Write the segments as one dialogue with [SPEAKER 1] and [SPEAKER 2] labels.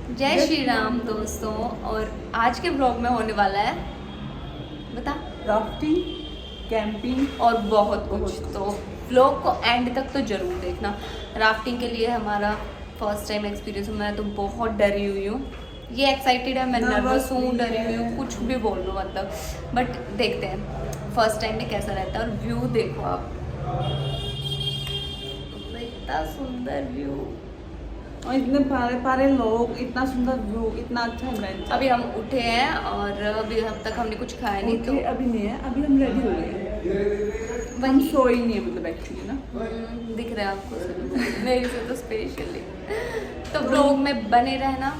[SPEAKER 1] जय श्री राम दोस्तों। और आज के ब्लॉग में होने वाला है बता
[SPEAKER 2] राफ्टिंग, कैंपिंग
[SPEAKER 1] और बहुत कुछ। तो ब्लॉग को एंड तक तो जरूर देखना। राफ्टिंग के लिए हमारा फर्स्ट टाइम एक्सपीरियंस। मैं तो बहुत डरी हुई हूँ, ये एक्साइटेड है, मैं नर्वस हूँ, डरी हुई हूँ, कुछ भी बोल लो मतलब। बट देखते हैं फर्स्ट टाइम में कैसा रहता है। और व्यू देखो आप, इतना सुंदर व्यू
[SPEAKER 2] और इतने प्यारे प्यारे लोग, इतना सुंदर व्यू, इतना अच्छा इवेंट।
[SPEAKER 1] अभी हम उठे हैं और अभी अब तक हमने कुछ खाया नहीं। तो
[SPEAKER 2] अभी नहीं है, अभी हम रेडी हो गए हैं। हम सोए नहीं है मतलब एक्चुअली ना।
[SPEAKER 1] दिख रहा है आपको मेरे से तो स्पेशली। तो ब्लॉग में बने रहना।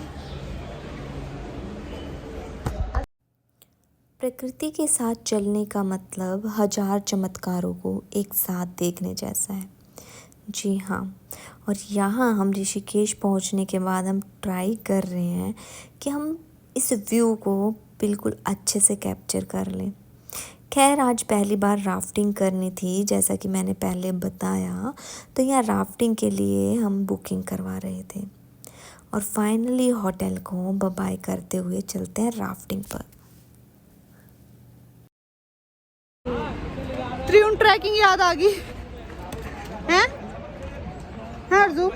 [SPEAKER 3] प्रकृति के साथ चलने का मतलब हजार चमत्कारों को एक साथ देखने जैसा है। जी हाँ, और यहाँ हम ऋषिकेश पहुँचने के बाद हम ट्राई कर रहे हैं कि हम इस व्यू को बिल्कुल अच्छे से कैप्चर कर लें। खैर आज पहली बार राफ्टिंग करनी थी, जैसा कि मैंने पहले बताया। तो यहाँ राफ्टिंग के लिए हम बुकिंग करवा रहे थे और फाइनली होटल को बाय बाय करते हुए चलते हैं राफ्टिंग पर।
[SPEAKER 2] त्रिउंड ट्रैकिंग याद आ गई हैं? अर्जू,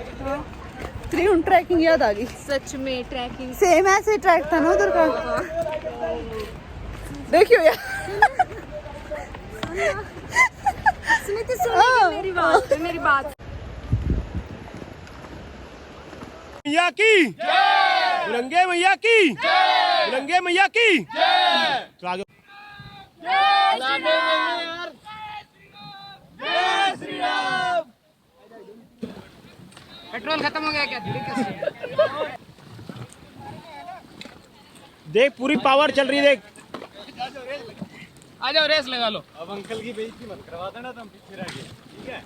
[SPEAKER 2] त्रिउंड ट्रैकिंग याद आ गई।
[SPEAKER 1] सच में ट्रैकिंग
[SPEAKER 2] सेम ऐसे ट्रैक था ना उधर का। देखियो यार,
[SPEAKER 1] स्मिति सुनेगी मेरी बात।
[SPEAKER 4] मैया की जय, रंगे मैया की जय, रंगे मैया की जय। तो आगे जय श्री राम।
[SPEAKER 5] पेट्रोल खत्म हो गया क्या?
[SPEAKER 4] देख पूरी पावर चल रही, देख
[SPEAKER 5] आ जाओ रेस लगा लो।
[SPEAKER 4] अब अंकल की बेइज्जती मत करवा देना, तुम पीछे रह गए, ठीक है।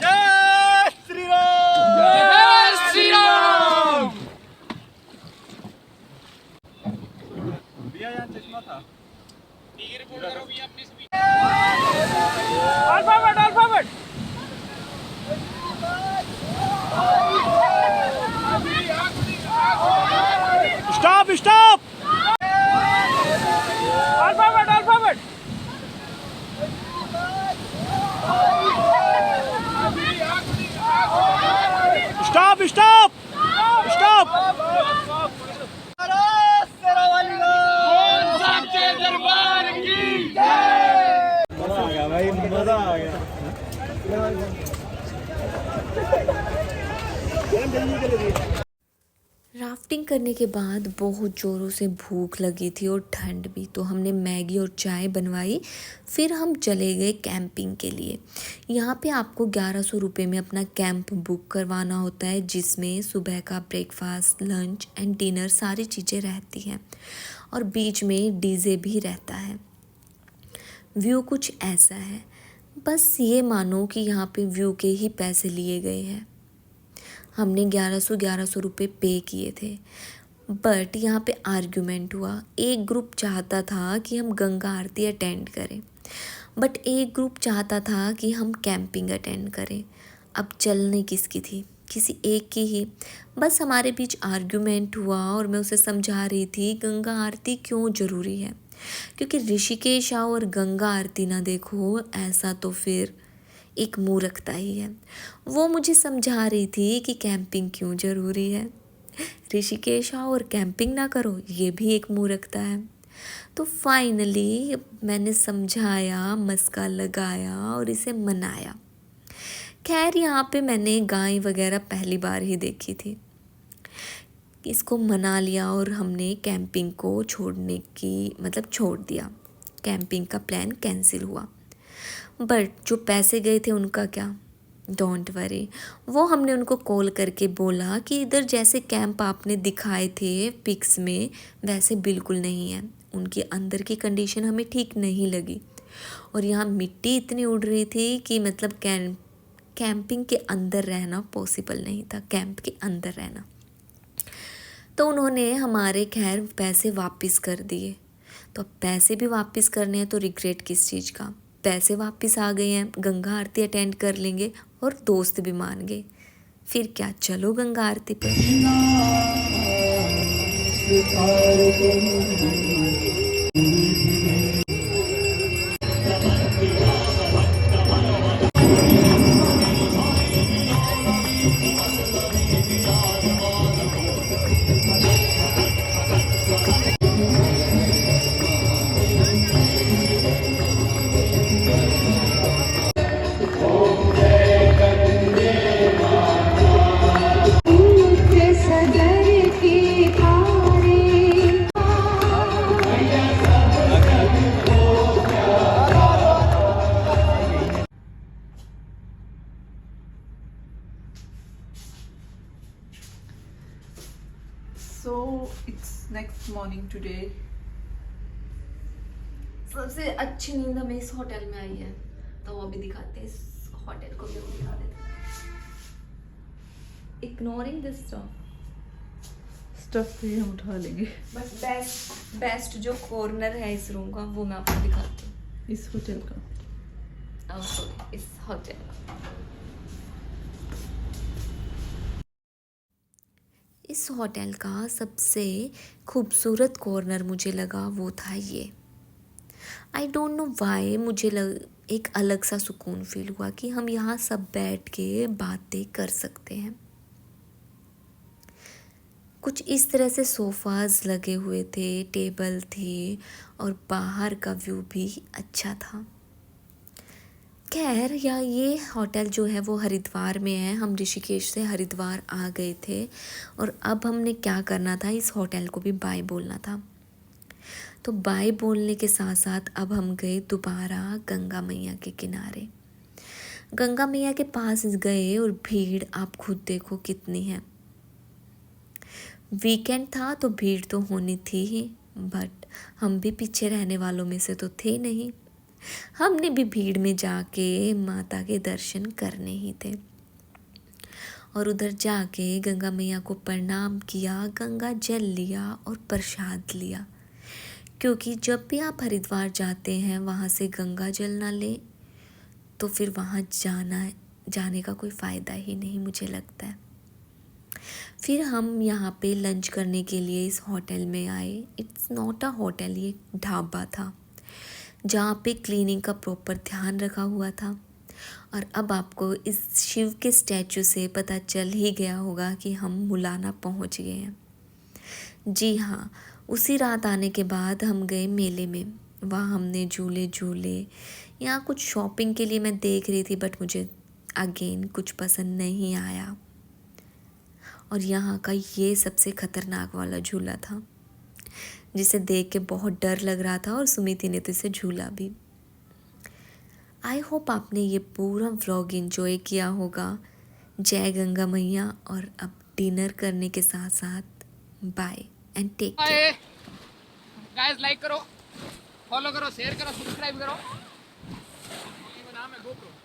[SPEAKER 4] जय श्री राम,
[SPEAKER 5] जय श्री राम।
[SPEAKER 4] भैया यहाँ चश्मा था।
[SPEAKER 5] Alphabet
[SPEAKER 4] stop stop.
[SPEAKER 5] Alphabet
[SPEAKER 4] stop stop stop.
[SPEAKER 5] सच्चे दरबार की
[SPEAKER 4] मजा आ गया भाई, मजा आ गया।
[SPEAKER 3] राफ्टिंग करने के बाद बहुत ज़ोरों से भूख लगी थी और ठंड भी, तो हमने मैगी और चाय बनवाई। फिर हम चले गए कैंपिंग के लिए। यहाँ पे आपको 1100 रुपये में अपना कैंप बुक करवाना होता है, जिसमें सुबह का ब्रेकफास्ट, लंच एंड डिनर सारी चीज़ें रहती हैं और बीच में डीजे भी रहता है। व्यू कुछ ऐसा है, बस ये मानो कि यहाँ पे व्यू के ही पैसे लिए गए हैं। हमने 1100 रुपये पे किए थे। बट यहाँ पे आर्ग्यूमेंट हुआ। एक ग्रुप चाहता था कि हम गंगा आरती अटेंड करें, बट एक ग्रुप चाहता था कि हम कैंपिंग अटेंड करें। अब चलने किसकी थी? किसी एक की ही। बस हमारे बीच आर्ग्यूमेंट हुआ और मैं उसे समझा रही थी गंगा आरती क्यों ज़रूरी है, क्योंकि ऋषिकेश आओ और गंगा आरती ना देखो, ऐसा तो फिर एक मूर्खता ही है। वो मुझे समझा रही थी कि कैंपिंग क्यों ज़रूरी है। ऋषिकेश आओ और कैंपिंग ना करो, ये भी एक मूर्खता है। तो फाइनली मैंने समझाया, मस्का लगाया और इसे मनाया। खैर यहाँ पे मैंने गाय वगैरह पहली बार ही देखी थी। इसको मना लिया और हमने कैंपिंग को छोड़ दिया। कैंपिंग का प्लान कैंसिल हुआ। बट जो पैसे गए थे उनका क्या? डोंट वरी, वो हमने उनको कॉल करके बोला कि इधर जैसे कैंप आपने दिखाए थे पिक्स में वैसे बिल्कुल नहीं है। उनकी अंदर की कंडीशन हमें ठीक नहीं लगी और यहाँ मिट्टी इतनी उड़ रही थी कि मतलब कैंपिंग के अंदर रहना पॉसिबल नहीं था, कैंप के अंदर रहना। तो उन्होंने हमारे खैर पैसे वापस कर दिए। तो अब पैसे भी वापस करने हैं तो रिग्रेट किस चीज़ का? पैसे वापस आ गए हैं, गंगा आरती अटेंड कर लेंगे और दोस्त भी मान गए। फिर क्या, चलो गंगा आरती पे।
[SPEAKER 2] So it's next morning today.
[SPEAKER 1] सबसे अच्छी नींद हमें इस होटल में आई है, तो वो भी दिखाते हैं, इस होटल को भी हम दिखा देते हैं। इग्नोरिंग दिस
[SPEAKER 2] स्टफ भी हम उठा लेंगे
[SPEAKER 1] बट बेस्ट जो कॉर्नर है इस रूम का वो मैं आपको दिखाती हूँ,
[SPEAKER 2] इस होटल का।
[SPEAKER 1] सॉरी इस होटल का।
[SPEAKER 3] इस होटल का सबसे खूबसूरत कॉर्नर मुझे लगा वो था ये। आई डोंट नो वाई, मुझे एक अलग सा सुकून फील हुआ कि हम यहाँ सब बैठ के बातें कर सकते हैं। कुछ इस तरह से सोफ़ाज लगे हुए थे, टेबल थी और बाहर का व्यू भी अच्छा था। खैर ये होटल जो है वो हरिद्वार में है। हम ऋषिकेश से हरिद्वार आ गए थे और अब हमने क्या करना था, इस होटल को भी बाय बोलना था। तो बाय बोलने के साथ साथ अब हम गए दोबारा गंगा मैया के किनारे। गंगा मैया के पास गए और भीड़ आप खुद देखो कितनी है। वीकेंड था तो भीड़ तो होनी थी ही, बट हम भी पीछे रहने वालों में से तो थे नहीं। हमने भी भीड़ में जाके माता के दर्शन करने ही थे और उधर जाके गंगा मैया को प्रणाम किया, गंगा जल लिया और प्रसाद लिया। क्योंकि जब भी आप हरिद्वार जाते हैं वहाँ से गंगा जल ना ले तो फिर वहाँ जाने का कोई फ़ायदा ही नहीं मुझे लगता है। फिर हम यहाँ पे लंच करने के लिए इस होटल में आए। इट्स नॉट अ होटल, ये ढाबा था जहाँ पे क्लीनिंग का प्रॉपर ध्यान रखा हुआ था। और अब आपको इस शिव के स्टैचू से पता चल ही गया होगा कि हम मुलाना पहुँच गए हैं। जी हाँ, उसी रात आने के बाद हम गए मेले में। वहाँ हमने झूले। यहाँ कुछ शॉपिंग के लिए मैं देख रही थी बट मुझे अगेन कुछ पसंद नहीं आया। और यहाँ का ये सबसे ख़तरनाक वाला झूला था जिसे देख के बहुत डर लग रहा था और सुमिति ने तो इसे झूला भी। आई होप आपने ये पूरा व्लॉग एंजॉय किया होगा। जय गंगा मैया। और अब डिनर करने के साथ साथ bye and take care.
[SPEAKER 5] Guys like करो, फॉलो करो, शेयर करो, सब्सक्राइब करो। ये नाम है गोप्रो।